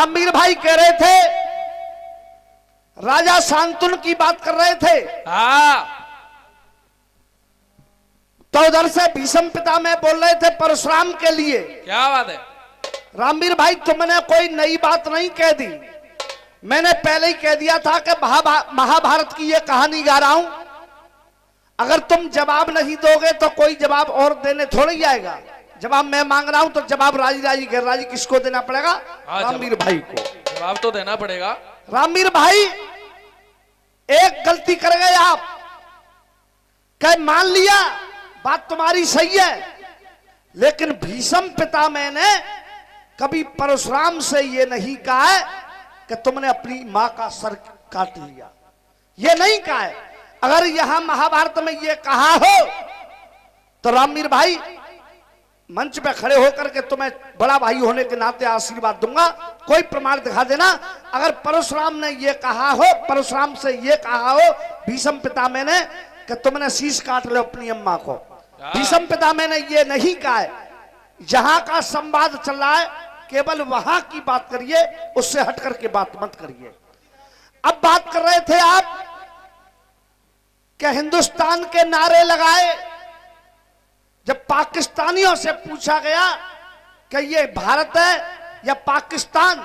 रामवीर भाई कह रहे थे, राजा शांतनु की बात कर रहे थे। हाँ तो उधर से भीष्म पितामह बोल रहे थे परशुराम के लिए। क्या बात है। रामवीर भाई तुमने कोई नई बात नहीं कह दी, मैंने पहले ही कह दिया था कि महाभारत की ये कहानी गा रहा हूं। अगर तुम जवाब नहीं दोगे तो कोई जवाब और देने थोड़ी आएगा। जवाब मैं मांग रहा हूं तो जवाब राजी राजी गैर राजी किसको देना पड़ेगा? रामवीर भाई को जवाब तो देना पड़ेगा। रामवीर भाई एक गलती कर गए आप, कह मान लिया बात तुम्हारी सही है, लेकिन भीष्म पितामह ने कभी परशुराम से ये नहीं कहा है कि तुमने अपनी मां का सर काट लिया, ये नहीं कहा है। अगर यहां महाभारत में ये कहा हो तो रामवीर भाई मंच पे खड़े होकर के तुम्हें बड़ा भाई होने के नाते आशीर्वाद दूंगा, कोई प्रमाण दिखा देना। अगर परशुराम ने ये कहा हो, परशुराम से ये कहा हो भीष्म पितामह ने कि तुमने शीश काट लो अपनी अम्मा को, भीष्म पितामह ने ये नहीं कहा है। जहां का संवाद चल रहा है केवल वहां की बात करिए, उससे हटकर के बात मत करिए। अब बात कर रहे थे आप कि हिंदुस्तान के नारे लगाए। जब पाकिस्तानियों से पूछा गया कि ये भारत है या पाकिस्तान,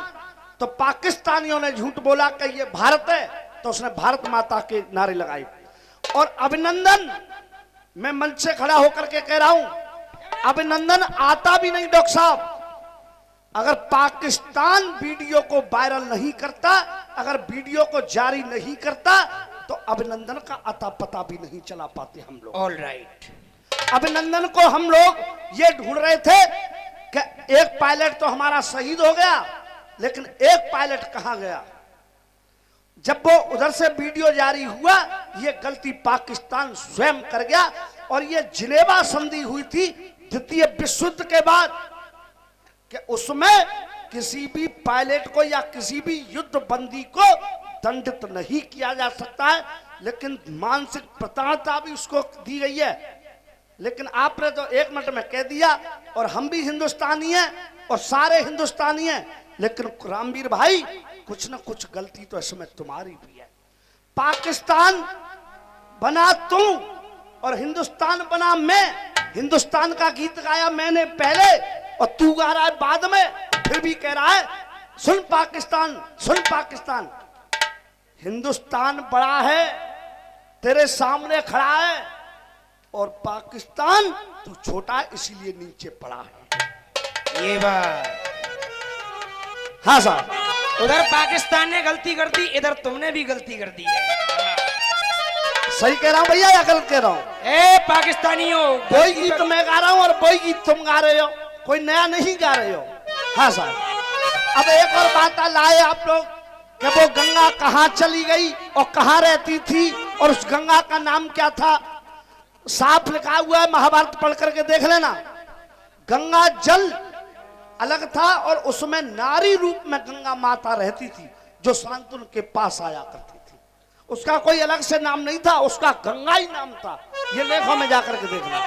तो पाकिस्तानियों ने झूठ बोला कि ये भारत है, तो उसने भारत माता के नारे लगाए। और अभिनंदन, मैं मंच से खड़ा होकर के कह रहा हूं, अभिनंदन आता भी नहीं डॉक्टर साहब। अगर पाकिस्तान वीडियो को वायरल नहीं करता, अगर वीडियो को जारी नहीं करता, तो अभिनंदन का अता पता भी नहीं चला पाते हम लोग। All right. अभिनंदन को हम लोग ये ढूंढ रहे थे कि एक पायलट तो हमारा शहीद हो गया, लेकिन एक पायलट कहां गया? जब वो उधर से वीडियो जारी हुआ, ये गलती पाकिस्तान स्वयं कर गया। और ये जिनेवा संधि हुई थी द्वितीय विश्व युद्ध के बाद, कि उसमें किसी भी पायलट को या किसी भी युद्ध बंदी को दंडित नहीं किया जा सकता है, लेकिन मानसिक प्रताड़ना भी उसको दी गई है। लेकिन आपने तो एक मिनट में कह दिया, और हम भी हिंदुस्तानी हैं और सारे हिंदुस्तानी हैं, लेकिन रामवीर भाई कुछ ना कुछ गलती तो इसमें तुम्हारी भी है। पाकिस्तान बना तू और हिंदुस्तान बना मैं। हिंदुस्तान का गीत गाया मैंने पहले और तू गा रहा है बाद में, फिर भी कह रहा है सुन पाकिस्तान, सुन पाकिस्तान। हिंदुस्तान बड़ा है, तेरे सामने खड़ा है, और पाकिस्तान तू छोटा है, इसीलिए नीचे पड़ा है। ये बात। हाँ साहब, उधर पाकिस्तान ने गलती कर दी, इधर तुमने भी गलती कर दी है। सही कह रहा हूं भैया या गलत कह रहा हूं? ए पाकिस्तानियों, कोई गीत मैं गा रहा हूं और कोई गीत तुम गा रहे हो, कोई नया नहीं गा रहे हो। हाँ साहब, अब एक और बात लाए आप लोग कि वो गंगा कहाँ चली गई और कहाँ रहती थी, और उस गंगा का नाम क्या था? साफ लिखा हुआ है, महाभारत पढ़ करके देख लेना। गंगा जल अलग था और उसमें नारी रूप में गंगा माता रहती थी, जो शांतनु के पास आया करती थी। उसका कोई अलग से नाम नहीं था, उसका गंगा ही नाम था। ये लेखों में जाकर के देखना।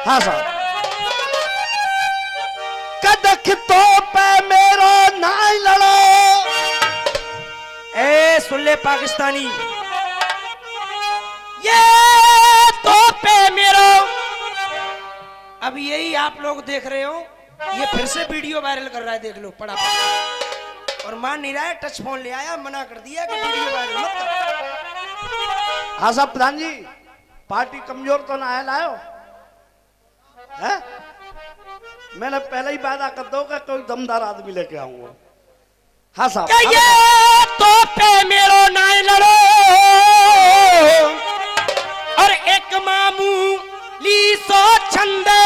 हाँ साहब, कदख तो पे मेरो नाई लड़ो। ए सुन ले पाकिस्तानी, ये तो पे मेरो। अब यही आप लोग देख रहे हो, ये फिर से वीडियो वायरल कर रहा है, देख लो पड़ा। और मान नहीं रहा है, टच फोन ले आया, मना कर दिया कि वीडियो वायरल मत कर। हाँ साहब, प्रधान जी पार्टी कमजोर तो ना है लायो है? मैंने पहले ही वादा कर दो कि कोई दमदार आदमी लेके आऊंगा। हाँ साहब, ये तो पे मेरो नाई लड़ो, और एक मामूली सो छंदे,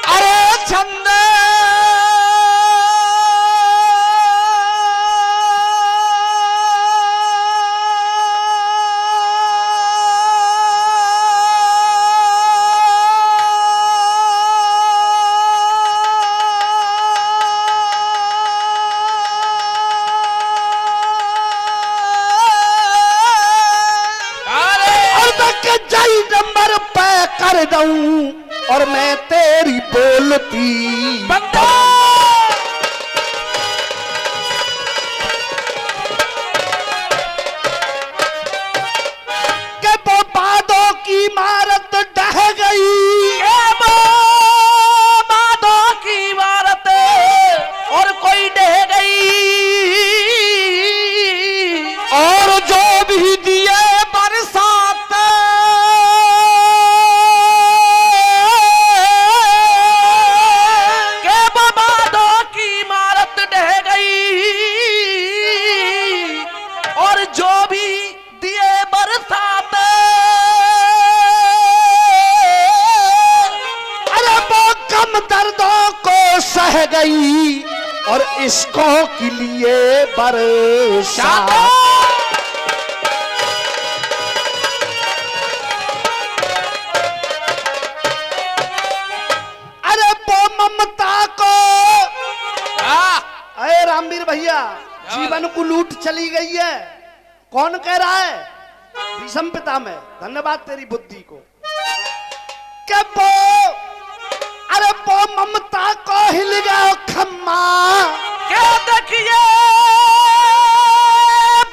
अरे छंदे कर दूं और मैं तेरी बोलती बंदा जो भी दिए बरसात, अरे वो कम दर्दों को सह गई और इश्कों के लिए बरसात। अरे वो ममता को, अरे रामवीर भैया, जीवन को लूट चली गई है। कौन कह रहा है? भीष्म पितामह, धन्यवाद तेरी बुद्धि को। क्या वो, अरे वो ममता को हिल गया खम्मा, क्या देखिए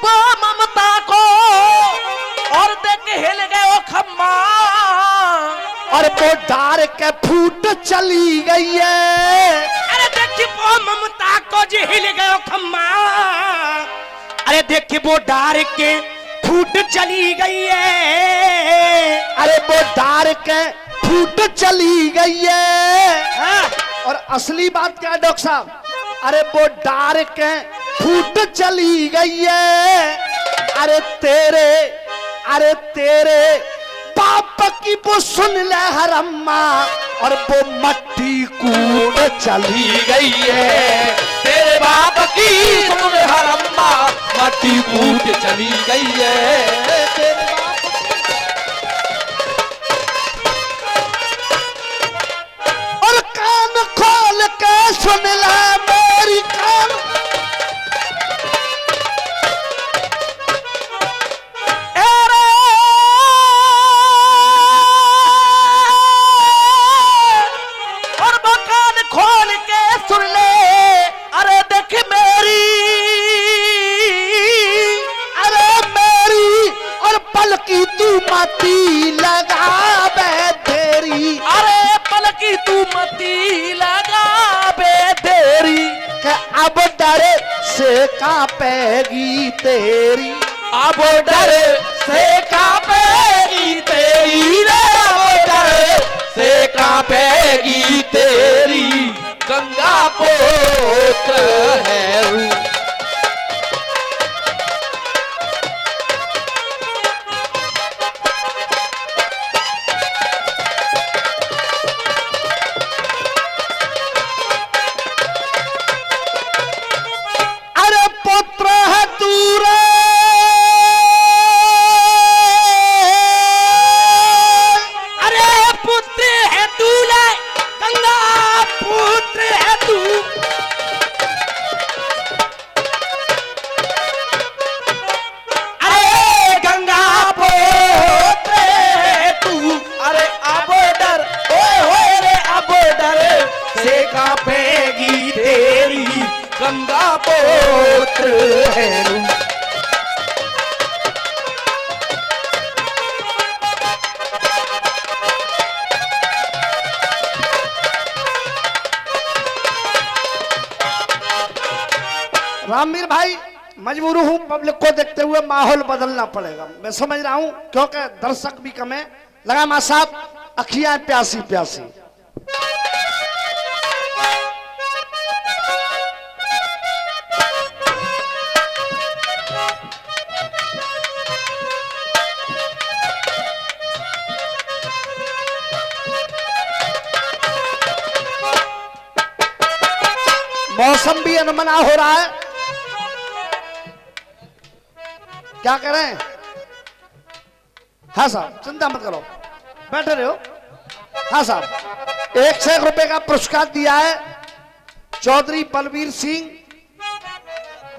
वो ममता को, और देख हिल गए ओ खम्मा, और वो डार के फूट चली गई है। अरे देखिए वो ममता को जो हिल गयो खम्मा, अरे देखिए वो डार के फूट चली गई है। अरे वो डार के फूट चली गई है। हाँ। और असली बात क्या है डॉक्टर साहब? अरे वो डार के फूट चली गई है। अरे तेरे पाप की वो सुन ले हरम्मा, और वो मट्टी कूट चली गई है। तेरे बाप की सुन हरम्मा, मट्टी कूट चली गई है। तेरे बाप और कान खोल के सुन ले मेरी कान, और मकान खोल के सुन ले, अरे देख मेरी, अरे मेरी और पल की तू मती लगा बे तेरी, अरे पलकी तू मती लगा बे देरी, कि अब डर से कांपेगी तेरी, अब डर से कांपेगी तेरी रे, अब डर से कांपेगी तेरी, गंगा पुत्र है रू। अरे पुत्र है तू रे, अरे पुत्र है तू ले, गंगा पुत्र है तू। अरे गंगा पुत्र है तू, अरे अब डर ओए रे, अब डर से कांपेगी तेरी, गंगा पुत्र है रू। रामवीर भाई, मजबूर हूं पब्लिक को देखते हुए माहौल बदलना पड़ेगा। मैं समझ रहा हूं क्योंकि दर्शक भी कम है। लगा मां साहब, अखियां प्यासी प्यासी। मौसम भी अनमना हो रहा है, क्या करें? हाँ साहब, चिंता मत करो, बैठे रहो। हाँ साहब, 1 रुपए का पुरस्कार दिया है चौधरी बलवीर सिंह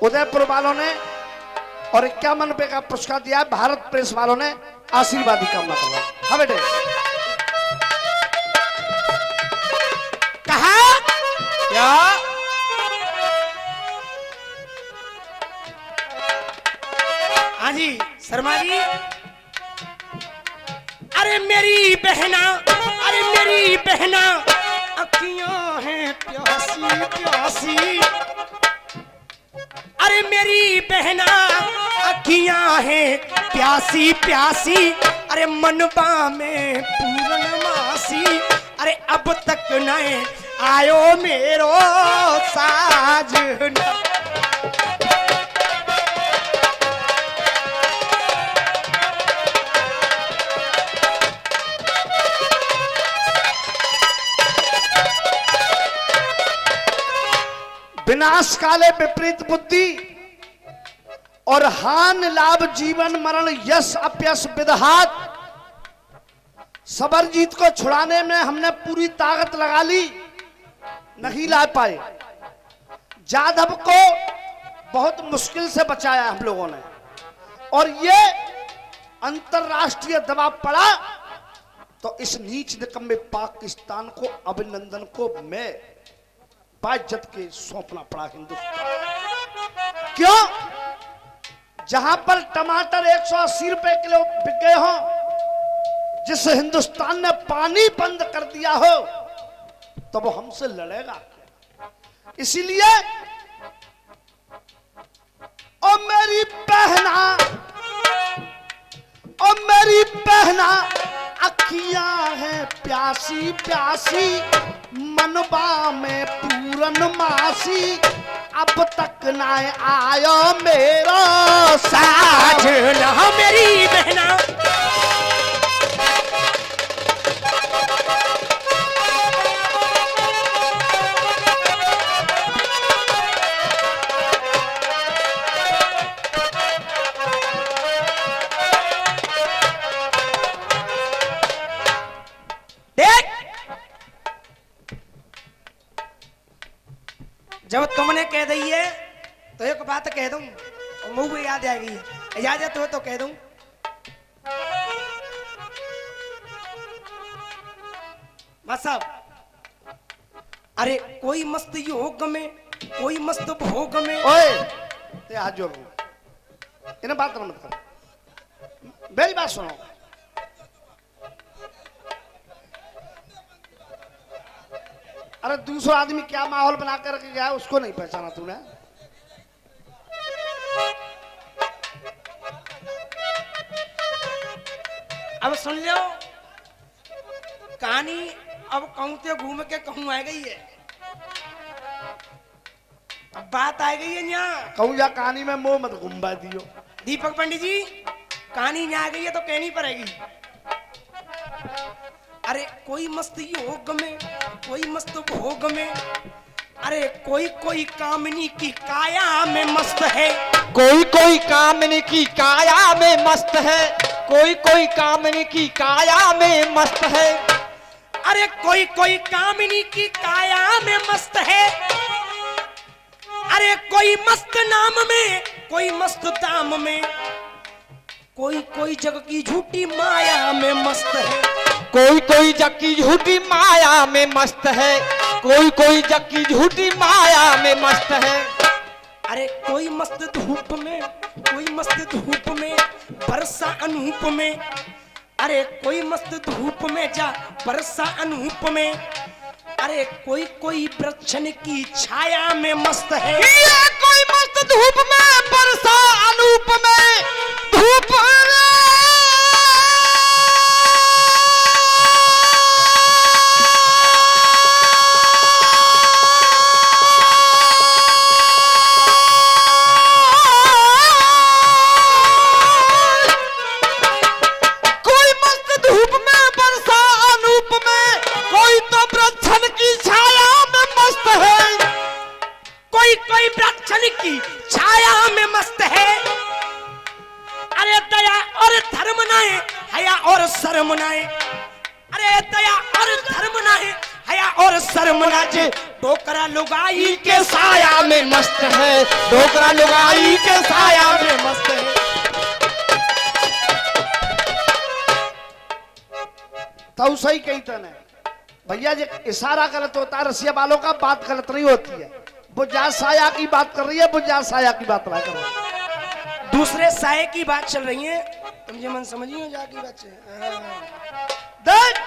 उदयपुर वालों ने, और 51 रुपए का पुरस्कार दिया है भारत प्रेस वालों ने। आशीर्वादी कामना कर रहा हूं। हाँ बेटे, कहा क्या हाँ जी शर्मा जी। अरे मेरी बहना, अरे मेरी बहना, अखियां हैं प्यासी प्यासी। अरे मेरी बहना, अखियां हैं प्यासी प्यासी। अरे मनबा में पूर्णमासी। अरे अब तक न आयो मेरो साजना। विनाश काले विपरीत बुद्धि और हान लाभ जीवन मरण यश अपयश विदहात। सबरजीत को छुड़ाने में हमने पूरी ताकत लगा ली, नहीं ला पाए। जाधव को बहुत मुश्किल से बचाया हम लोगों ने, और ये अंतरराष्ट्रीय दबाव पड़ा तो इस नीच निकम्मे पाकिस्तान को अभिनंदन को मैं बाइज्जत के सौंपना पड़ा हिंदुस्तान। क्यों? जहां पर टमाटर 180 रुपए किलो बिक गए हो, जिस हिंदुस्तान ने पानी बंद कर दिया हो, तो वो हमसे लड़ेगा। इसीलिए ओ मेरी बहना, ओ मेरी बहना, अखियां हैं प्यासी प्यासी, मनबा में पूरन मासी, अब तक ना आयो मेरा साजना मेरी बहना। जब तुमने कह दी है तो एक बात कह दूं और मुंह में याद आएगी, इजाजत हो तो कह दूं। साहब, अरे कोई मस्त योग में, कोई मस्त भोग में। ओए ते हाथ जोड़, इन्हें बात मत कर, मेरी बात सुनो। अरे दूसरा आदमी क्या माहौल बना कर के गया, उसको नहीं पहचाना तूने। अब सुन लो कहानी, अब कहूं तो घूम के कहूं आ गई है, अब बात आ गई है यहाँ। कहूं या कहानी में मोह मत घुमा दियो। दीपक पंडित जी, कहानी यहाँ आ गई है तो कहनी पड़ेगी। अरे कोई मस्त योग में, कोई मस्त भोग में, अरे कोई कोई कामनी की काया में मस्त है, कोई कोई कामनी की काया में मस्त है, कोई कोई कामनी की काया में मस्त है। अरे कोई कोई कामनी की काया में मस्त है, अरे कोई मस्त नाम में, कोई मस्त दाम में, कोई कोई जग की झूठी माया में मस्त है, कोई कोई जग की झूठी माया में मस्त है, कोई कोई जग की झूठी माया में मस्त है। अरे कोई मस्त धूप में, कोई मस्त धूप में, बरसा अनूप में, अरे कोई मस्त धूप में जा बरसा अनूप में, अरे कोई कोई वृक्षण की छाया में मस्त है। ये कोई मस्त धूप में, बरसा अनूप में, धूप की छाया में मस्त है। अरे दया और धर्म नाए, हया और शर्म नाए, अरे दया और धर्म नाए, हया और शर्म नाचे, डोकरा लुगाई के साया में मस्त है, डोकरा लुगाई के साया में मस्त है। तो सही कही तने भैया, जी इशारा गलत होता है, रसिया वालों का बात गलत नहीं होती है। वो जा साया की बात कर रही है, वो जा साया की बात नहीं कर रही है, दूसरे साये की बात चल रही है। तुम ये मन समझिए जा की बात देख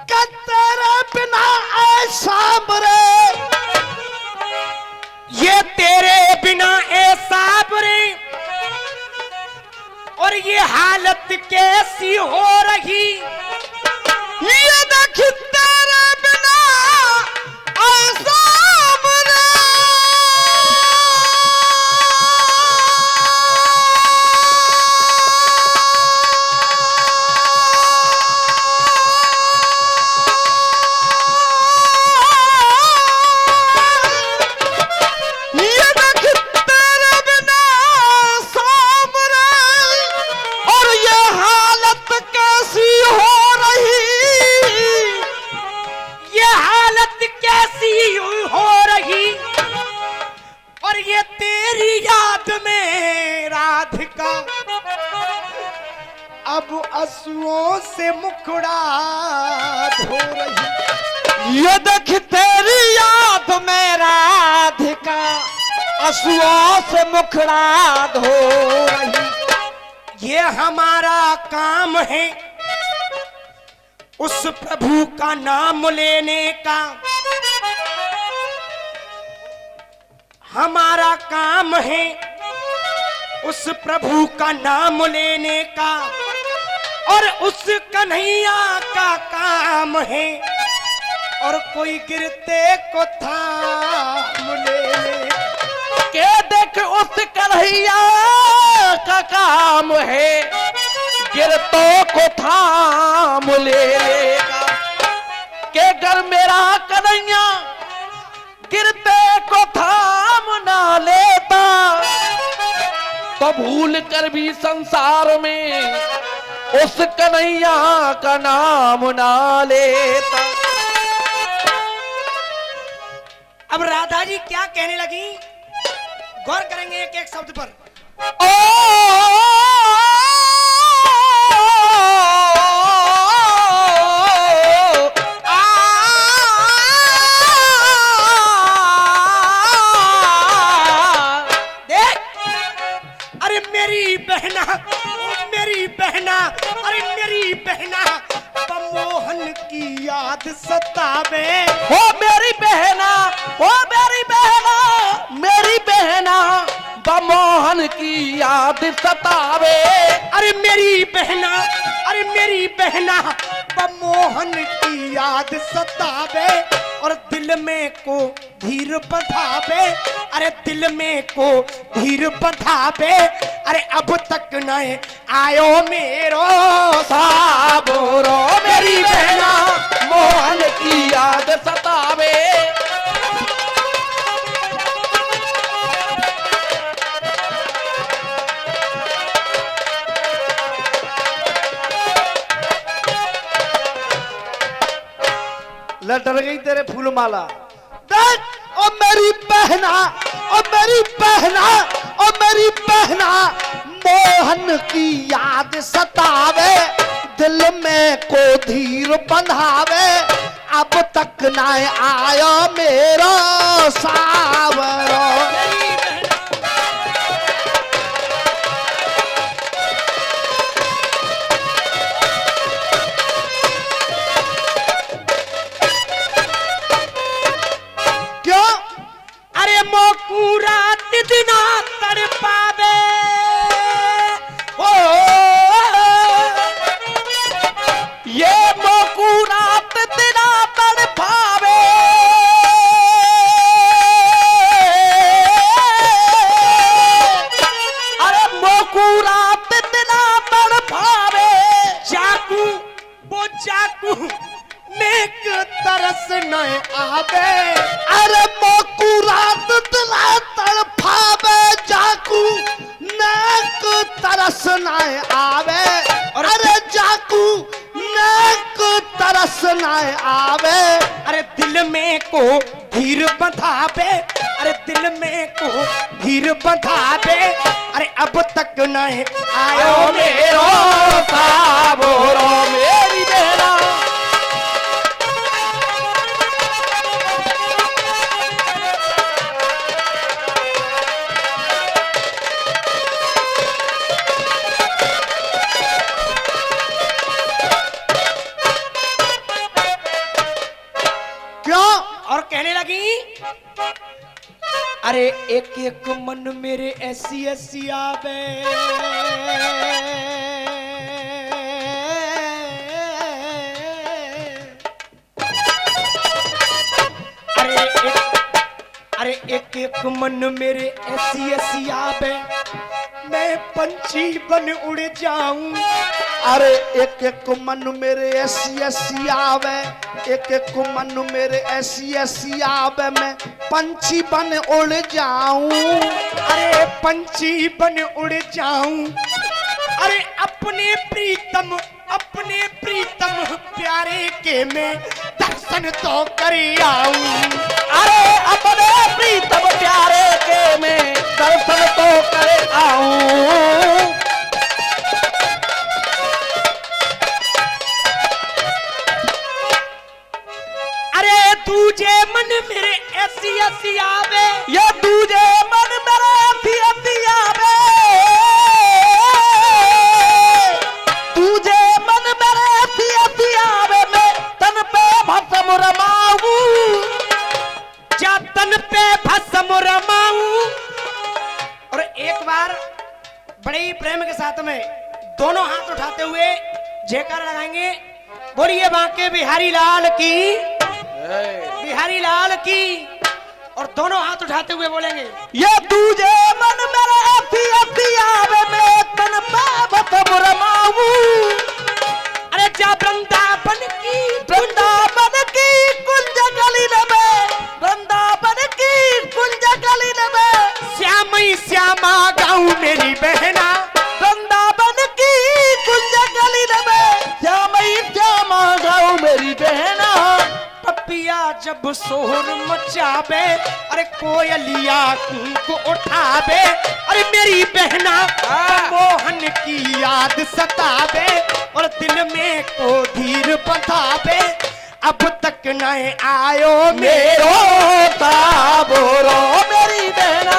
कि तेरे बिना ऐ साबरे, ये तेरे बिना ए साबरे, और ये हालत कैसी हो रही, ये देख तेरे बिना ऐ साबरे, अब आंसुओं से मुखड़ा धो रही। ये देख तेरी याद में राधिका आंसुओं से मुखड़ा धो रही। ये हमारा काम है उस प्रभु का नाम लेने का, हमारा काम है उस प्रभु का नाम लेने का, और उस कन्हैया का काम है और कोई गिरते को थाम ले। के देख उस कन्हैया का काम है गिरतों को थाम लेगा। के घर मेरा कन्हैया गिरते को थाम ना लेता तो भूल कर भी संसार में उस कन्हैया का नाम ना लेता। अब राधा जी क्या कहने लगी, गौर करेंगे एक एक शब्द पर। देख, अरे मेरी बहना, मेरी बहना, अरे मेरी बहना, मोहन की याद सतावे। हो मेरी बहना, हो मेरी बहना, मेरी बहना मोहन की याद सतावे। अरे मेरी बहना, अरे मेरी बहना, मोहन की याद सतावे और दिल में को धीर बंधावे। अरे दिल में को धीर बंधावे। अरे अब तक न आयो मेरो साबोरो मेरी बहना मोहन की याद सतावे। ले डर गई तेरे फूलमाला। देख ओ मेरी बहना, ओ मेरी बहना, ओ मेरी बहना, मोहन की याद सतावे, दिल में को धीर बंधावे। अब तक ना आया मेरा सावरो। रात दिना तड़पावे। ओ ये मोकू रात दिना तड़पावे। अरे मोकू रात दिना तड़पावे। चाकू वो चाकू नेक तरस न आवे। अरे मोकू रात दिना तड़पावे, जाकू नेक तरस न आवे। अरे जाकू नेक तरस न आवे। अरे दिल में को धीर बंधावे। अरे दिल में को धीर बंधावे। अरे अब तक न आयो मेरो साबोरो मेरी बहना। और कहने लगी, अरे एक एक मन मेरे ऐसी ऐसी आवे। अरे एक एक मन मेरे ऐसी ऐसी आवे, मैं पंछी बन उड़ जाऊं। अरे एक एक मन मेरे ऐसी ऐसी आवे, एक एक मन मेरे ऐसी ऐसी आवे, मैं पंछी बन उड़ जाऊं। अरे पंछी बन उड़ जाऊं। अरे अपने प्रीतम प्यारे के मैं दर्शन तो कर आऊं। अरे अपने प्रीतम प्यारे के मैं दर्शन तो कर आऊं। बड़े ही प्रेम के साथ में दोनों हाथ उठाते हुए जयकार लगाएंगे। बोलिए बांके बिहारी लाल की, बिहारी लाल की। और दोनों हाथ उठाते हुए बोलेंगे, ये तुझे मन मेरे अति अति आवे मैं तन पावत रमाऊ। अरे जा वृंदावन की, वृंदावन की कुंज गली में, वृंदावन की कुंज गली में श्यामई श्यामा गाँव मेरी बहना। वृंदावन की कुंज गली में श्यामई श्यामा गाँव मेरी बहना। पपिया जब शोर मचावे, अरे कोयलिया को उठावे, अरे मेरी बहना मोहन की याद सतावे और दिल में को धीर बंधावे। अब तक न आयो मेरो ताबोरो मेरी बहना।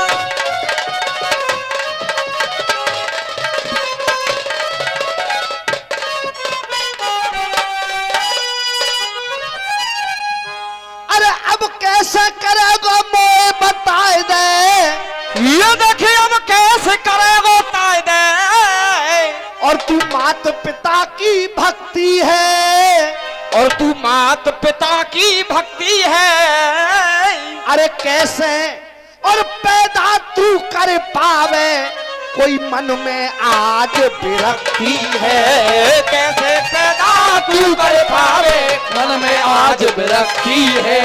अरे अब कैसे करेगो मोए बताए दे। ये देखिए अब कैसे करेगो ताय दे। और तू मात पिता की भक्ति है, और तू मात पिता की भक्ति है। अरे कैसे और पैदा तू कर पावे, कोई मन में आज विरक्ति है। कैसे पैदा तू कर पावे, मन में आज विरक्ति है।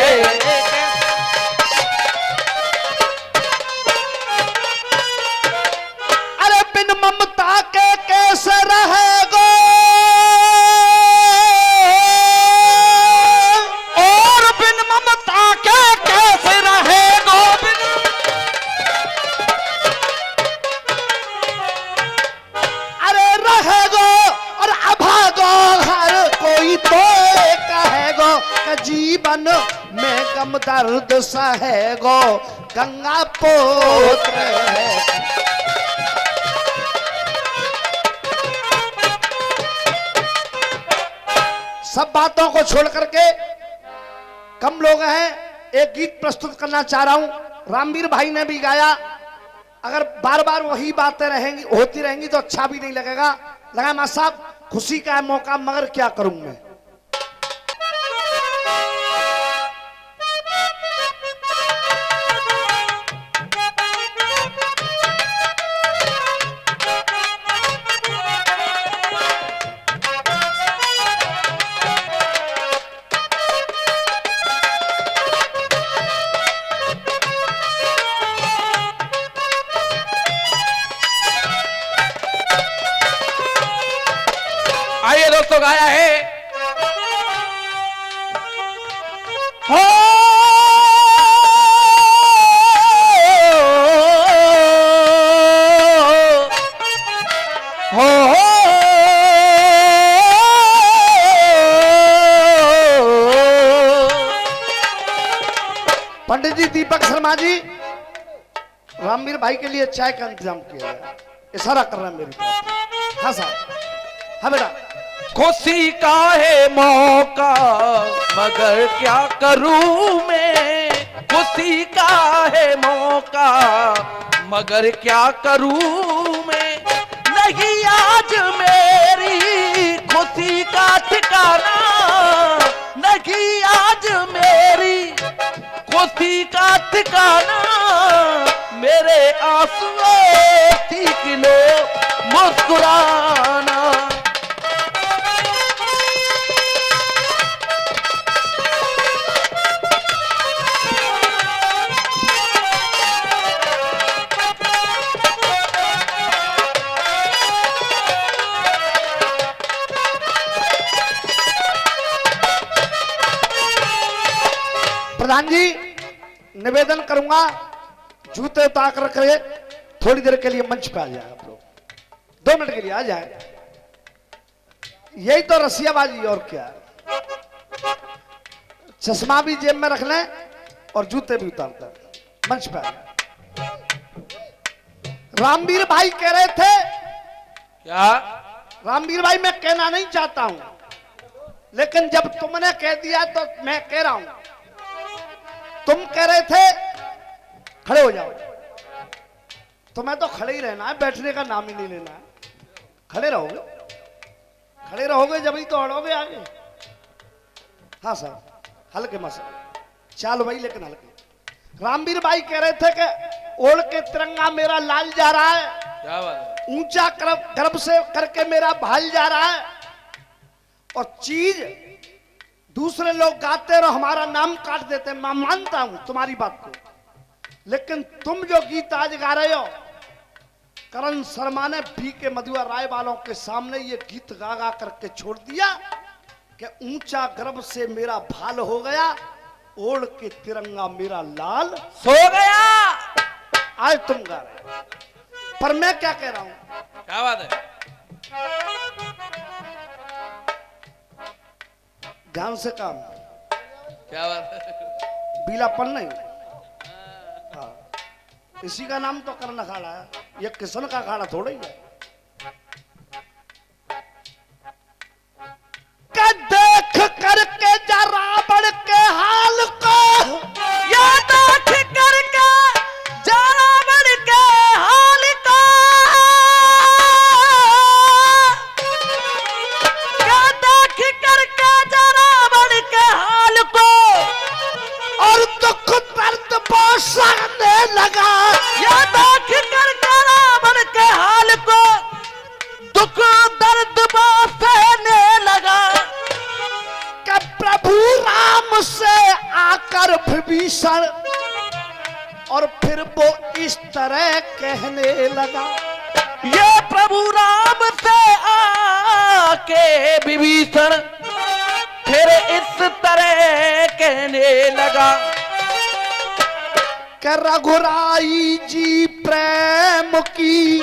अरे बिन ममता के कैसे रहेगो, और बिन ममता के कैसे रहेगो। अरे रहेगो और अभागो हर कोई तो कहेगो कि जीवन में गम दर्द सहेगो गंगा पुत्र है। सब बातों को छोड़ करके कम लोग हैं, एक गीत प्रस्तुत करना चाह रहा हूं। रामवीर भाई ने भी गाया। अगर बार बार वही बातें रहेंगी होती रहेंगी तो अच्छा भी नहीं लगेगा। लगा मां साहब खुशी का है मौका, मगर क्या करूं मैं। आइए दोस्तों, गाया है हो पंडित जी दीपक शर्मा जी, रामवीर भाई के लिए चाय का इंतजाम किया गया। इशारा कर रहा है मेरी तरफ। हाँ साहब, हाँ बेटा। खुशी का है मौका मगर क्या करूं मैं। खुशी का है मौका मगर क्या करूं मैं। नहीं आज मेरी खुशी का ठिकाना, नहीं आज मेरी खुशी का ठिकाना। मेरे आंसुओं ठीक लो मुस्कुराना। प्रधान जी निवेदन करूंगा, जूते उतार कर थोड़ी देर के लिए मंच पे आ जाए। आप लोग 2 मिनट के लिए आ जाए। यही तो रसियाबाजी और क्या। चश्मा भी जेब में रख लें और जूते भी उतार दें। मंच पे आ जाए। रामवीर भाई कह रहे थे, क्या रामवीर भाई मैं कहना नहीं चाहता हूं, लेकिन जब तुमने कह दिया तो मैं कह रहा हूं। तुम कह रहे थे, खड़े हो जाओ, तुम्हें तो खड़े ही रहना है, बैठने का नाम ही नहीं लेना है। खड़े रहोगे, खड़े रहोगे जब ही तो अड़ोगे आगे। हाँ सर, हल्के मसल चाल भाई, लेकिन हल्के। रामवीर भाई कह रहे थे कि ओढ़ के तिरंगा मेरा लाल जा रहा है, क्या बात है। ऊंचा गर्भ से करके मेरा भाल जा रहा है। और चीज दूसरे लोग गाते और हमारा नाम काट देते हैं। मैं मानता हूं तुम्हारी बात को, लेकिन तुम जो गीत आज गा रहे हो, करण शर्मा ने बी के मधुआ राय वालों के सामने ये गीत गा गा करके छोड़ दिया कि ऊंचा गर्भ से मेरा भाल हो गया, ओढ़ के तिरंगा मेरा लाल सो गया। आज तुम गा रहे हो, पर मैं क्या कह रहा हूं, क्या बात है। ध्यान से काम, क्या बात है। बीलापन नहीं। हाँ, इसी का नाम तो कर्ण अखाड़ा है, ये किशन का अखाड़ा थोड़ा ही है। देख करके जा रावण के हाल को, या देख करके जा रावण के हाल को, या देख करके जा रावण के हाल को, और दुख दर्द वो सहने लगा। या देख करके रावण के हाल को, दुख दर्द वो सहने लगा। कि प्रभु राम से आकर विभीषण, और फिर वो इस तरह कहने लगा। ये प्रभु राम से आके विभीषण फिर इस तरह कहने लगा। कि रघुराई जी प्रेम की,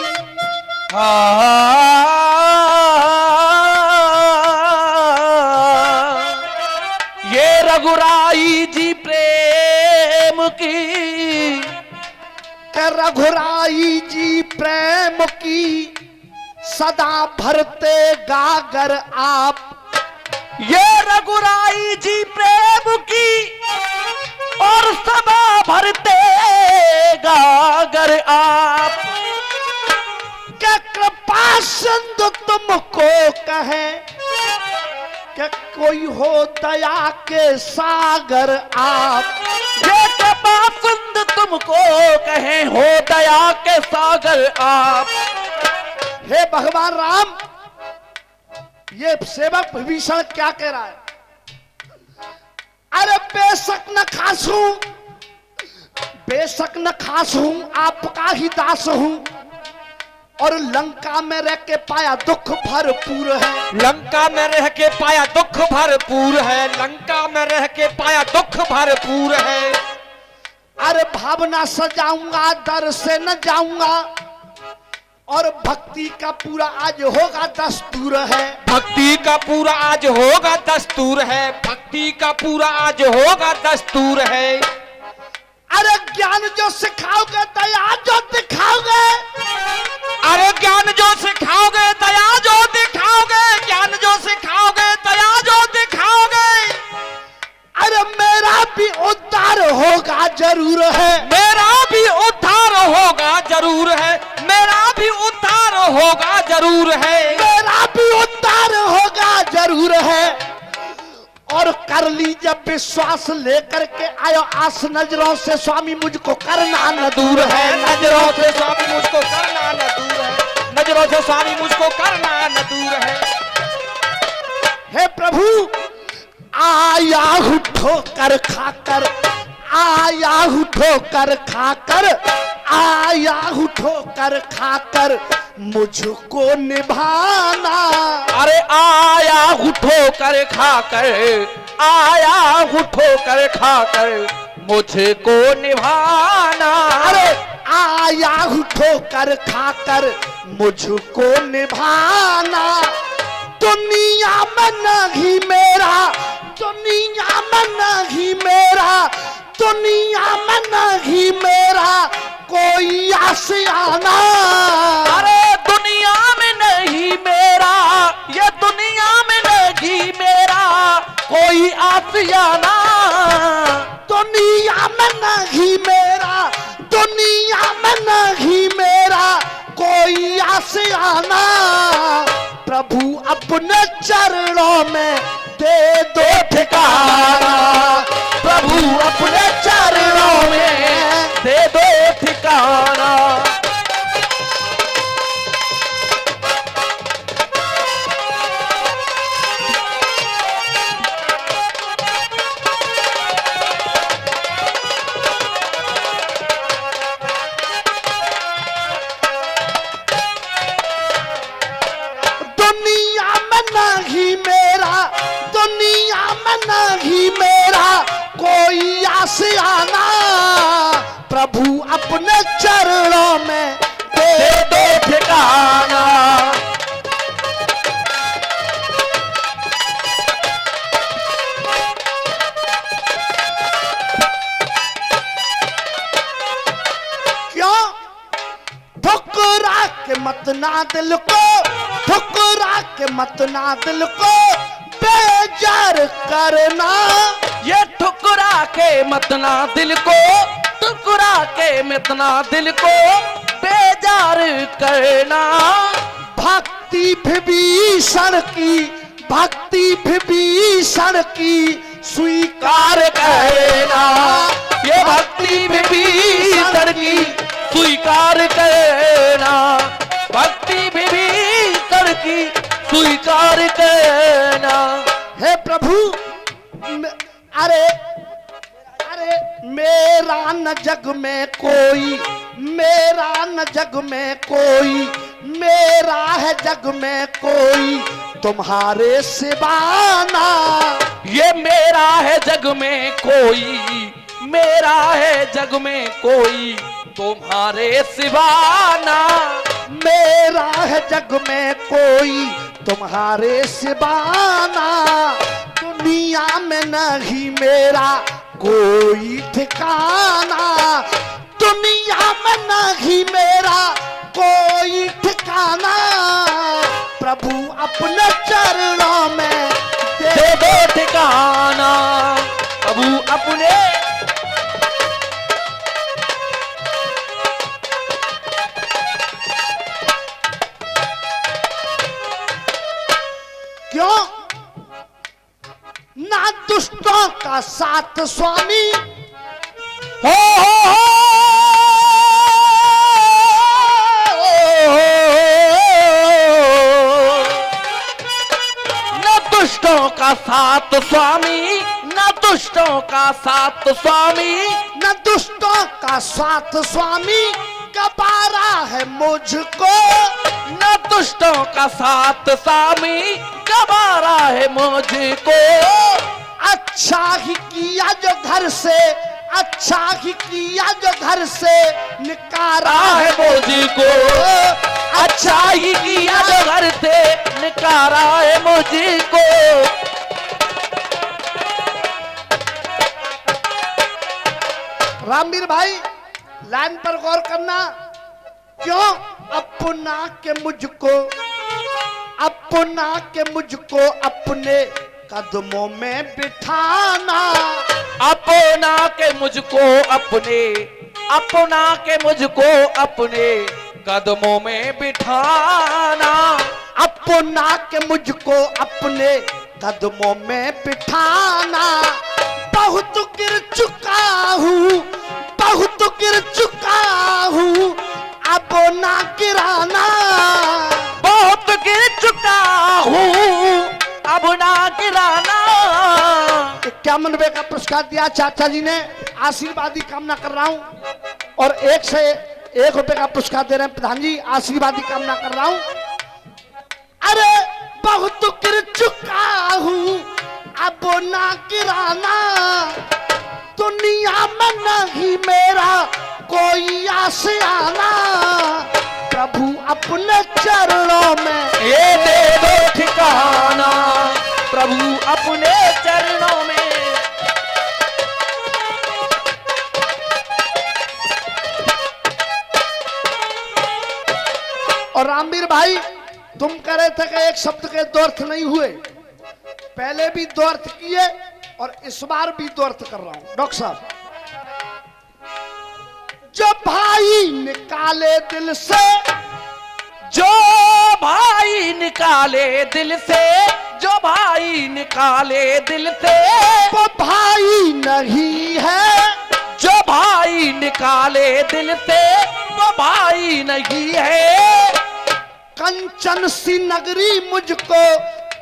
ये रघुराई जी प्रेम की, कि रघुराई जी प्रेम की, सदा भरते गागर आप। ये रघुराई जी प्रेम की और सदा भरते गागर आप। क्या कृपा सिंधु तुमको कहे, कि कोई हो दया के सागर आप। ये कृपा सिंधु तुमको कहे, हो दया के सागर आप। हे भगवान राम, ये सेवक विभीषण क्या कह रहा है? अरे बेशक न खास हूं, बेशक न खास हूं, आपका ही दास हूं, और लंका में रह के पाया दुख भरपूर है। लंका में रह के पाया दुख भरपूर है, लंका में रह के पाया दुख भरपूर है। अरे भावना सजाऊंगा, दर से न जाऊंगा, और भक्ति का पूरा आज होगा दस्तूर है। भक्ति का पूरा आज होगा दस्तूर है, भक्ति का पूरा आज होगा दस्तूर है। अरे ज्ञान जो सिखाओगे, दया जो दिखाओगे, अरे ज्ञान जो सिखाओगे, दया जो दिखाओगे, ज्ञान जो सिखाओगे, दया जो दिखाओगे, अरे मेरा भी उद्धार होगा जरूर है। मेरा भी उद्धार होगा जरूर है, मेरा भी उद्धार होगा जरूर है, मेरा भी उद्धार होगा जरूर है। और कर ली जब विश्वास लेकर के आयो आस, नजरों से स्वामी मुझको करना न दूर है। नजरों से स्वामी मुझको करना न दूर है, नजरों से स्वामी मुझको करना न दूर है। हे प्रभु, आया हूं ठोकर खाकर, आया हूं ठोकर खाकर, आया हूं ठोकर खाकर, मुझको निभाना। अरे आया हूँ ठोकर खाकर, आया हूँ ठोकर खाकर, मुझको निभाना। अरे आया हूं ठोकर खाकर, मुझको निभाना। दुनिया में नहीं मेरा, दुनिया में नहीं मेरा, दुनिया में नहीं मेरा कोई आशियाना। अरे दुनिया में नहीं मेरा, ये दुनिया में नहीं मेरा कोई आशियाना। दुनिया में नहीं मेरा, दुनिया में नहीं मेरा से आना, प्रभु अपने चरणों में दे दो ठिकाना, प्रभु अपने चरणों में दे दो ठिकाना। दुनिया में नहीं मेरा, दुनिया में नहीं मेरा कोई आशियाना, प्रभु अपने चरणों में दे दो ठिकाना। क्यों? ठुकरा के मत ना दिल को, ठुकरा के मत ना दिल को बेजार करना, ये ठुकरा के मत ना दिल को, ठुकरा के मत ना दिल को बेजार करना। भक्ति विभीषण की, भक्ति विभीषण की स्वीकार करना, ये भक्ति विभीषण की स्वीकार करना, भक्ति विभीषण की स्वीकार करना। हे प्रभु अरे अरे मेरा न जग में कोई, मेरा न जग में कोई, मेरा है जग में कोई तुम्हारे सिवाना, ये मेरा है जग में कोई, मेरा है जग में कोई तुम्हारे सिवाना, मेरा है जग में कोई तुम्हारे सिवाना, दुनिया में नहीं मेरा कोई ठिकाना, दुनिया में नहीं मेरा कोई ठिकाना, प्रभु अपने चरणों में दे दो ठिकाना, प्रभु अपने। क्यों? ना दुष्टों का साथ स्वामी, हो न दुष्टों का साथ स्वामी, न दुष्टों का साथ स्वामी, न दुष्टों का साथ स्वामी गबारा है मुझको, न दुष्टों का साथ स्वामी गवारा है मुझको। अच्छा ही किया जो घर से, अच्छा ही किया जो घर से निकाला है है मुझको, अच्छा ही किया जो घर से निकारा है मुझको। रामवीर भाई लाइन पर गौर करना। क्यों? अपना के मुझको, अपना के मुझको अपने कदमों में बिठाना, अपना के मुझको अपने, अपना के मुझको अपने कदमों में बिठाना, अपना के मुझको अपने कदमों में बिठाना। बहुत गिर चुका हूँ, बहुत गिर चुका हूँ, अब ना गिराना, बहुत गिर चुका हूँ अब ना गिराना। 51 रुपए का पुरस्कार दिया चाचा जी ने, आशीर्वादी कामना कर रहा हूँ। और 1 से 1 रुपए का पुरस्कार दे रहे हैं प्रधान जी, आशीर्वादी कामना कर रहा हूँ। अरे बहुत गिर चुका हूँ अब ना गिराना, दुनिया में नहीं मेरा कोई आशियाना, प्रभु अपने चरणों में ये दे दो ठिकाना, प्रभु अपने चरणों में। और रामवीर भाई तुम कह रहे थे कि एक शब्द के 2 अर्थ नहीं हुए, पहले भी 2 अर्थ किए और इस बार भी 2 अर्थ कर रहा हूं। डॉक्टर साहब, जो भाई निकाले दिल से, जो निकाले दिल से, जो भाई निकाले दिल से, वो भाई नहीं है। जो भाई निकाले दिल से वो भाई नहीं है। कंचन सी नगरी मुझको,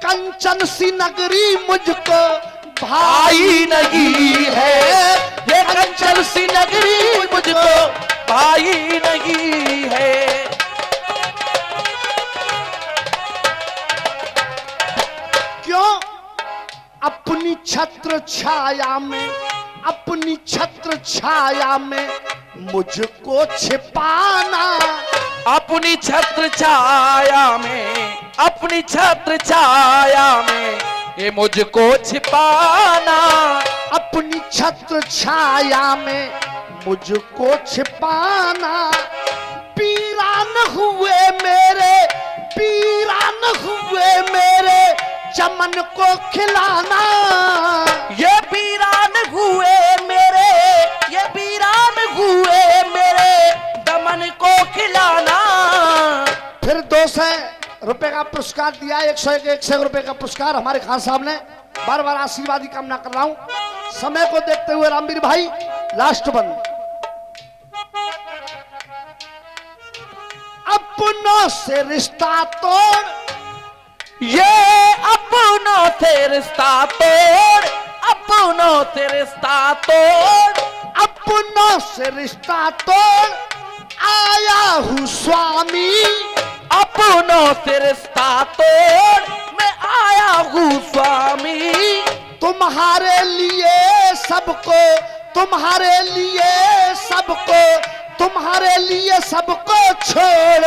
कंचन सी नगरी मुझको भाई नहीं है। ये कंचन सी नगरी मुझको भाई नहीं है। क्यों? अपनी छत्र छाया में, अपनी छत्र छाया में मुझको छिपाना। अपनी छत्र छाया में, अपनी छत्र छाया में ये मुझको छिपाना। अपनी छत्र छाया में मुझको छिपाना। पीरान हुए मेरे, पीरान हुए मेरे चमन को खिलाना। ये वीरान हुए मेरे, ये वीरान हुए मेरे दमन को खिलाना। फिर 200 रुपए का पुरस्कार दिया, 101 रुपए का पुरस्कार हमारे खान साहब ने। बार बार आशीर्वाद की कामना कर रहा हूं। समय को देखते हुए रामवीर भाई लास्ट बंद। अपनों से रिश्ता तोड़, ये अपनों से रिश्ता तोड़, अपनों से रिश्ता तोड़, अपनों से रिश्ता तोड़ आया हूँ स्वामी। अपनों से रिश्ता तोड़ मैं आया हूँ स्वामी। तुम्हारे लिए सबको, तुम्हारे लिए सबको, तुम्हारे लिए सबको छोड़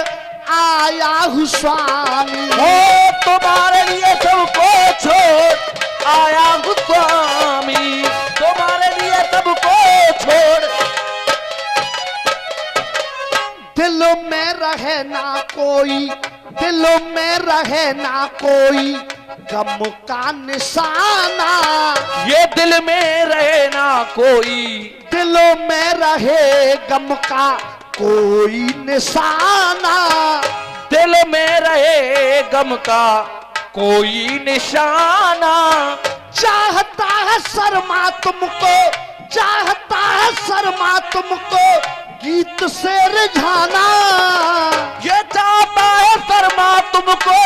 आया हूँ स्वामी। ओ तुम्हारे लिए सबको छोड़ आया हूँ स्वामी। तुम्हारे लिए सबको छोड़। दिलों में रहे ना कोई, दिलों में रहे ना कोई गम का निशाना। ये दिल में रहे ना कोई, दिलों में रहे गम का कोई निशाना। दिल में रहे गम का कोई निशाना। चाहता है शर्मा तुमको, चाहता है शर्मा तुमको गीत से रिझाना। ये चाहता है शर्मा तुमको